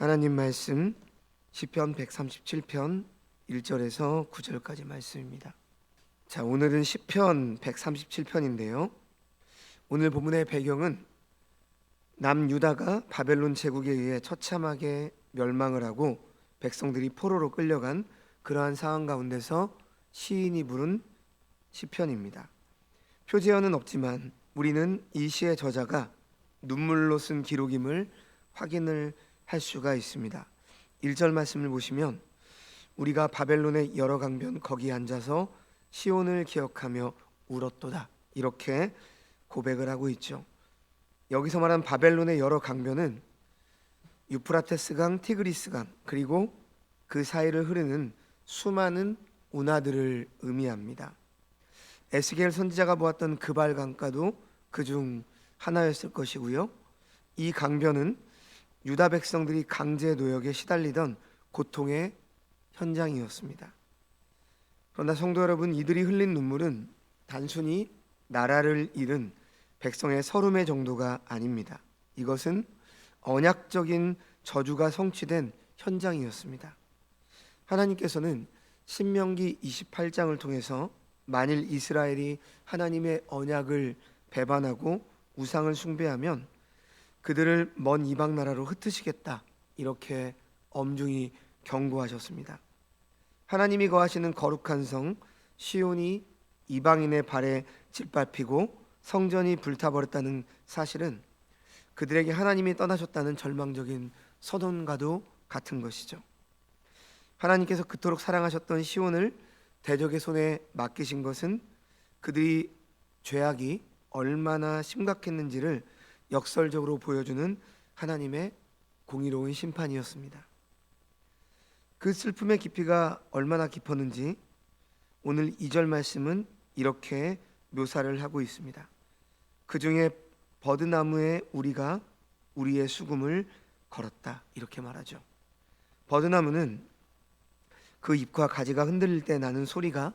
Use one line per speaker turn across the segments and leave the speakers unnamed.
하나님 말씀 시편 137편 1절에서 9절까지 말씀입니다. 자, 오늘은 시편 137편인데요. 오늘 본문의 배경은 남유다가 바벨론 제국에 의해 처참하게 멸망을 하고 백성들이 포로로 끌려간 그러한 상황 가운데서 시인이 부른 시편입니다. 표제어는 없지만 우리는 이 시의 저자가 눈물로 쓴 기록임을 확인을 할 수가 있습니다. 1절 말씀을 보시면 우리가 바벨론의 여러 강변 거기 앉아서 시온을 기억하며 울었도다, 이렇게 고백을 하고 있죠. 여기서 말한 바벨론의 여러 강변은 유프라테스강, 티그리스강, 그리고 그 사이를 흐르는 수많은 운하들을 의미합니다. 에스겔 선지자가 보았던 그발 강가도 그중 하나였을 것이고요. 이 강변은 유다 백성들이 강제 노역에 시달리던 고통의 현장이었습니다. 그러나 성도 여러분, 이들이 흘린 눈물은 단순히 나라를 잃은 백성의 서름의 정도가 아닙니다. 이것은 언약적인 저주가 성취된 현장이었습니다. 하나님께서는 신명기 28장을 통해서 만일 이스라엘이 하나님의 언약을 배반하고 우상을 숭배하면 그들을 먼 이방 나라로 흩으시겠다, 이렇게 엄중히 경고하셨습니다. 하나님이 거하시는 거룩한 성 시온이 이방인의 발에 짓밟히고 성전이 불타버렸다는 사실은 그들에게 하나님이 떠나셨다는 절망적인 선언과도 같은 것이죠. 하나님께서 그토록 사랑하셨던 시온을 대적의 손에 맡기신 것은 그들이 죄악이 얼마나 심각했는지를 역설적으로 보여주는 하나님의 공의로운 심판이었습니다. 그 슬픔의 깊이가 얼마나 깊었는지 오늘 2절 말씀은 이렇게 묘사를 하고 있습니다. 그 중에 버드나무에 우리가 우리의 수금을 걸었다, 이렇게 말하죠. 버드나무는 그 잎과 가지가 흔들릴 때 나는 소리가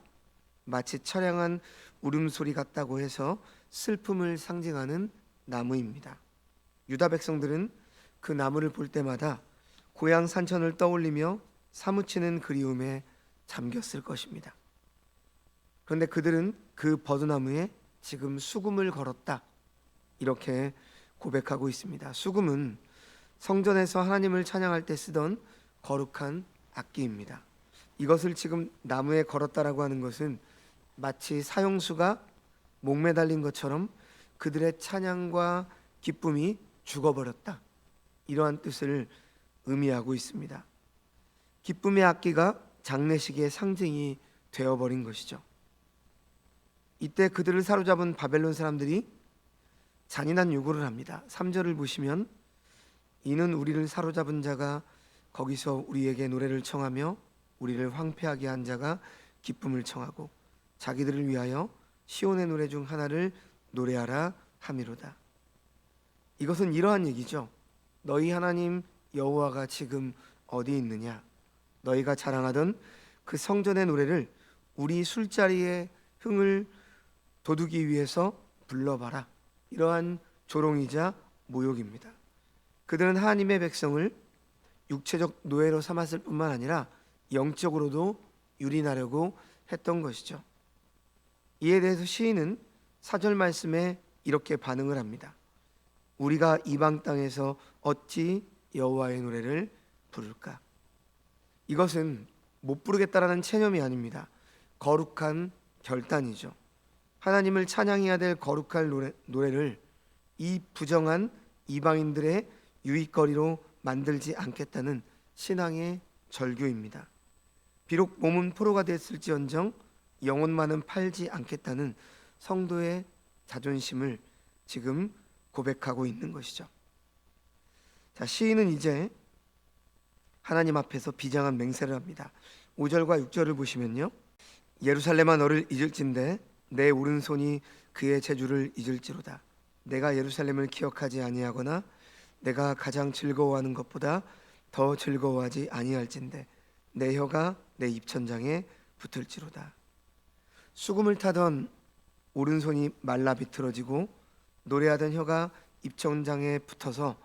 마치 처량한 울음소리 같다고 해서 슬픔을 상징하는 나무입니다. 유다 백성들은 그 나무를 볼 때마다 고향 산천을 떠올리며 사무치는 그리움에 잠겼을 것입니다. 그런데 그들은 그 버드나무에 지금 수금을 걸었다, 이렇게 고백하고 있습니다. 수금은 성전에서 하나님을 찬양할 때 쓰던 거룩한 악기입니다. 이것을 지금 나무에 걸었다라고 하는 것은 마치 사형수가 목매달린 것처럼 그들의 찬양과 기쁨이 죽어버렸다, 이러한 뜻을 의미하고 있습니다. 기쁨의 악기가 장례식의 상징이 되어버린 것이죠. 이때 그들을 사로잡은 바벨론 사람들이 잔인한 요구를 합니다. 3절을 보시면 이는 우리를 사로잡은 자가 거기서 우리에게 노래를 청하며 우리를 황폐하게 한 자가 기쁨을 청하고 자기들을 위하여 시온의 노래 중 하나를 노래하라 함이로다. 이것은 이러한 얘기죠. 너희 하나님 여호와가 지금 어디 있느냐? 너희가 자랑하던 그 성전의 노래를 우리 술자리의 흥을 돋우기 위해서 불러봐라. 이러한 조롱이자 모욕입니다. 그들은 하나님의 백성을 육체적 노예로 삼았을 뿐만 아니라 영적으로도 유린하려고 했던 것이죠. 이에 대해서 시인은 4절 말씀에 이렇게 반응을 합니다. 우리가 이방 땅에서 어찌 여호와의 노래를 부를까? 이것은 못 부르겠다라는 체념이 아닙니다. 거룩한 결단이죠. 하나님을 찬양해야 될 거룩한 노래를 이 부정한 이방인들의 유익거리로 만들지 않겠다는 신앙의 절규입니다. 비록 몸은 포로가 됐을지언정 영혼만은 팔지 않겠다는 성도의 자존심을 지금 고백하고 있는 것이죠. 자, 시인은 이제 하나님 앞에서 비장한 맹세를 합니다. 5절과 6절을 보시면요, 예루살렘아 너를 잊을진대 내 오른손이 그의 재주를 잊을지로다. 내가 예루살렘을 기억하지 아니하거나 내가 가장 즐거워하는 것보다 더 즐거워하지 아니할진대 내 혀가 내 입천장에 붙을지로다. 수금을 타던 오른손이 말라 비틀어지고 노래하던 혀가 입천장에 붙어서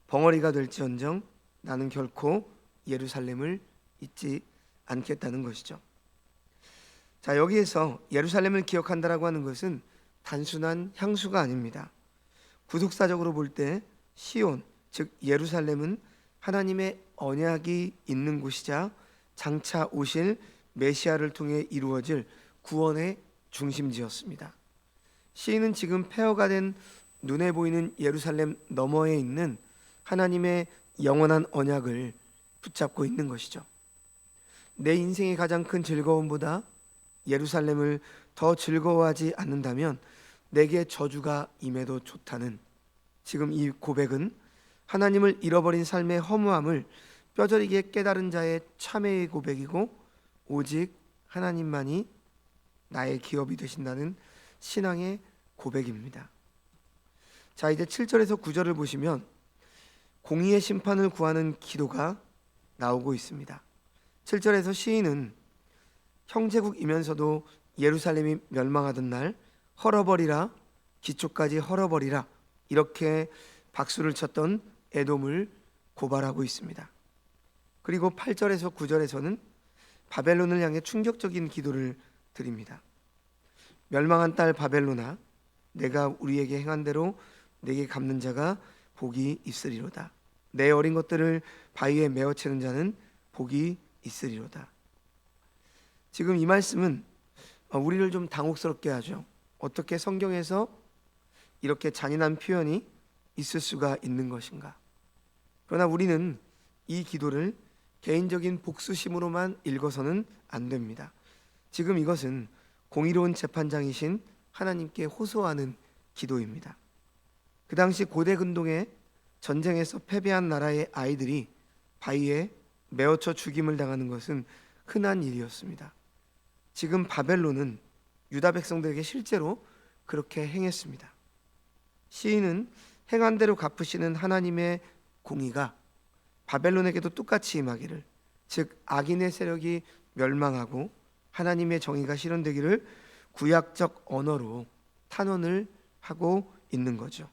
벙어리가 될지언정 나는 결코 예루살렘을 잊지 않겠다는 것이죠. 자, 여기에서 예루살렘을 기억한다라고 하는 것은 단순한 향수가 아닙니다. 구속사적으로 볼 때 시온, 즉 예루살렘은 하나님의 언약이 있는 곳이자 장차 오실 메시아를 통해 이루어질 구원의 중심지였습니다. 시인은 지금 폐허가 된 눈에 보이는 예루살렘 너머에 있는 하나님의 영원한 언약을 붙잡고 있는 것이죠. 내 인생의 가장 큰 즐거움보다 예루살렘을 더 즐거워하지 않는다면 내게 저주가 임해도 좋다는, 지금 이 고백은 하나님을 잃어버린 삶의 허무함을 뼈저리게 깨달은 자의 참회의 고백이고, 오직 하나님만이 나의 기업이 되신다는 신앙의 고백입니다. 자, 이제 7절에서 9절을 보시면 공의의 심판을 구하는 기도가 나오고 있습니다. 7절에서 시인은 형제국이면서도 예루살렘이 멸망하던 날 헐어버리라, 기초까지 헐어버리라, 이렇게 박수를 쳤던 에돔을 고발하고 있습니다. 그리고 8절에서 9절에서는 바벨론을 향해 충격적인 기도를 드립니다. 멸망한 딸 바벨론아, 내가 우리에게 행한 대로 내게 갚는 자가 복이 있으리로다. 내 어린 것들을 바위에 메어 채는 자는 복이 있으리로다. 지금 이 말씀은 우리를 좀 당혹스럽게 하죠. 어떻게 성경에서 이렇게 잔인한 표현이 있을 수가 있는 것인가? 그러나 우리는 이 기도를 개인적인 복수심으로만 읽어서는 안 됩니다. 지금 이것은 공의로운 재판장이신 하나님께 호소하는 기도입니다. 그 당시 고대 근동에 전쟁에서 패배한 나라의 아이들이 바위에 메어쳐 죽임을 당하는 것은 흔한 일이었습니다. 지금 바벨론은 유다 백성들에게 실제로 그렇게 행했습니다. 시인은 행한 대로 갚으시는 하나님의 공의가 바벨론에게도 똑같이 임하기를, 즉 악인의 세력이 멸망하고 하나님의 정의가 실현되기를 구약적 언어로 탄원을 하고 있는 거죠.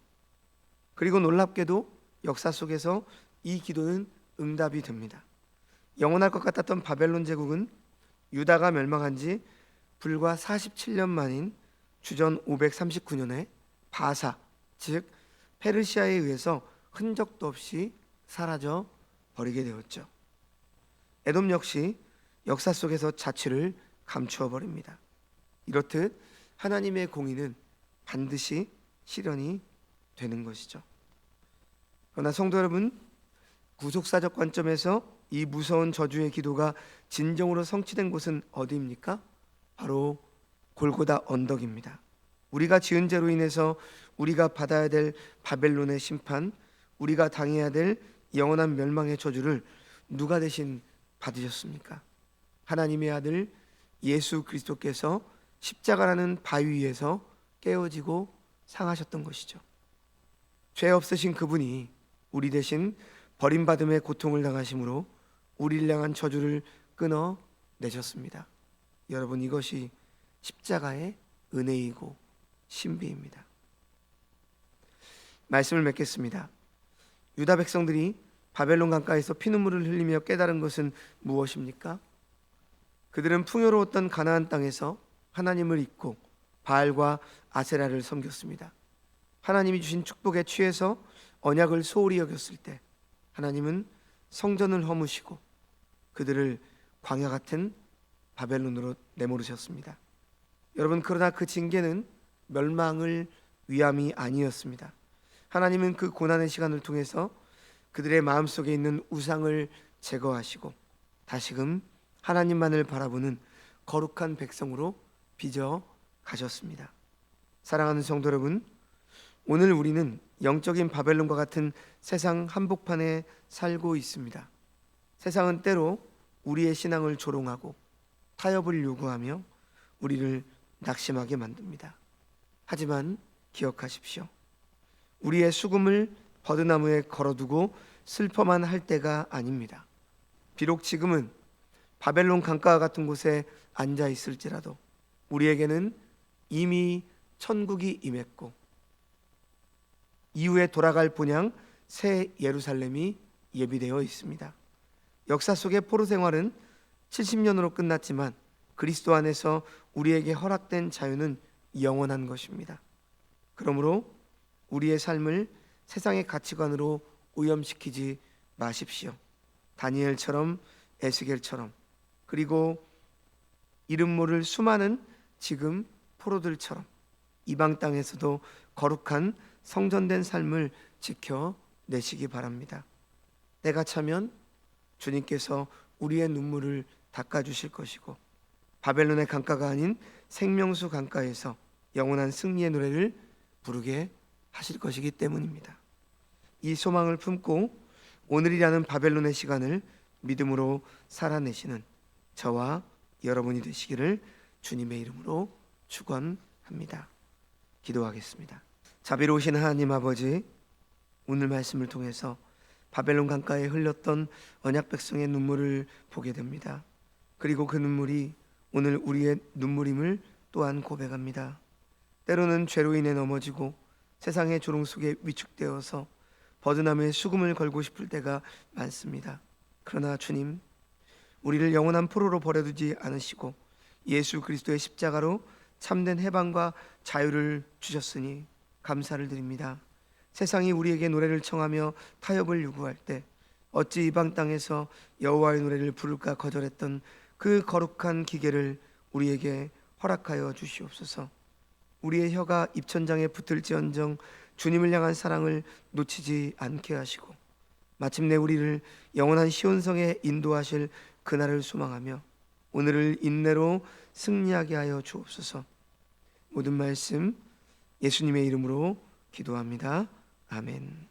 그리고 놀랍게도 역사 속에서 이 기도는 응답이 됩니다. 영원할 것 같았던 바벨론 제국은 유다가 멸망한 지 불과 47년 만인 주전 539년에 바사, 즉 페르시아에 의해서 흔적도 없이 사라져 버리게 되었죠. 에돔 역시 역사 속에서 자취를 감추어 버립니다. 이렇듯 하나님의 공의는 반드시 실현이 되는 것이죠. 그러나 성도 여러분, 구속사적 관점에서 이 무서운 저주의 기도가 진정으로 성취된 곳은 어디입니까? 바로 골고다 언덕입니다. 우리가 지은 죄로 인해서 우리가 받아야 될 바벨론의 심판, 우리가 당해야 될 영원한 멸망의 저주를 누가 대신 받으셨습니까? 하나님의 아들 예수 그리스도께서 십자가라는 바위 위에서 깨어지고 상하셨던 것이죠. 죄 없으신 그분이 우리 대신 버림받음의 고통을 당하심으로 우리를 향한 저주를 끊어 내셨습니다. 여러분, 이것이 십자가의 은혜이고 신비입니다. 말씀을 맺겠습니다. 유다 백성들이 바벨론 강가에서 피눈물을 흘리며 깨달은 것은 무엇입니까? 그들은 풍요로웠던 가나안 땅에서 하나님을 잊고 바알과 아세라를 섬겼습니다. 하나님이 주신 축복에 취해서 언약을 소홀히 여겼을 때 하나님은 성전을 허무시고 그들을 광야 같은 바벨론으로 내모르셨습니다. 여러분, 그러나 그 징계는 멸망을 위함이 아니었습니다. 하나님은 그 고난의 시간을 통해서 그들의 마음속에 있는 우상을 제거하시고 다시금 하나님만을 바라보는 거룩한 백성으로 빚어 가셨습니다. 사랑하는 성도 여러분, 오늘 우리는 영적인 바벨론과 같은 세상 한복판에 살고 있습니다. 세상은 때로 우리의 신앙을 조롱하고 타협을 요구하며 우리를 낙심하게 만듭니다. 하지만 기억하십시오. 우리의 수금을 버드나무에 걸어두고 슬퍼만 할 때가 아닙니다. 비록 지금은 바벨론 강가와 같은 곳에 앉아 있을지라도 우리에게는 이미 천국이 임했고 이후에 돌아갈 본향 새 예루살렘이 예비되어 있습니다. 역사 속의 포로 생활은 70년으로 끝났지만 그리스도 안에서 우리에게 허락된 자유는 영원한 것입니다. 그러므로 우리의 삶을 세상의 가치관으로 오염시키지 마십시오. 다니엘처럼, 에스겔처럼, 그리고 이름 모를 수많은 지금 포로들처럼 이방 땅에서도 거룩한 성전된 삶을 지켜내시기 바랍니다. 때가 차면 주님께서 우리의 눈물을 닦아주실 것이고 바벨론의 강가가 아닌 생명수 강가에서 영원한 승리의 노래를 부르게 하실 것이기 때문입니다. 이 소망을 품고 오늘이라는 바벨론의 시간을 믿음으로 살아내시는 저와 여러분이 되시기를 주님의 이름으로 축원합니다. 기도하겠습니다. 자비로우신 하나님 아버지, 오늘 말씀을 통해서 바벨론 강가에 흘렸던 언약 백성의 눈물을 보게 됩니다. 그리고 그 눈물이 오늘 우리의 눈물임을 또한 고백합니다. 때로는 죄로 인해 넘어지고 세상의 조롱 속에 위축되어서 버드나무에 수금을 걸고 싶을 때가 많습니다. 그러나 주님, 우리를 영원한 포로로 버려두지 않으시고 예수 그리스도의 십자가로 참된 해방과 자유를 주셨으니 감사를 드립니다. 세상이 우리에게 노래를 청하며 타협을 요구할 때 어찌 이방 땅에서 여호와의 노래를 부를까 거절했던 그 거룩한 기계를 우리에게 허락하여 주시옵소서. 우리의 혀가 입천장에 붙을지언정 주님을 향한 사랑을 놓치지 않게 하시고 마침내 우리를 영원한 시온성에 인도하실 그날을 소망하며 오늘을 인내로 승리하게 하여 주옵소서. 모든 말씀 예수님의 이름으로 기도합니다. 아멘.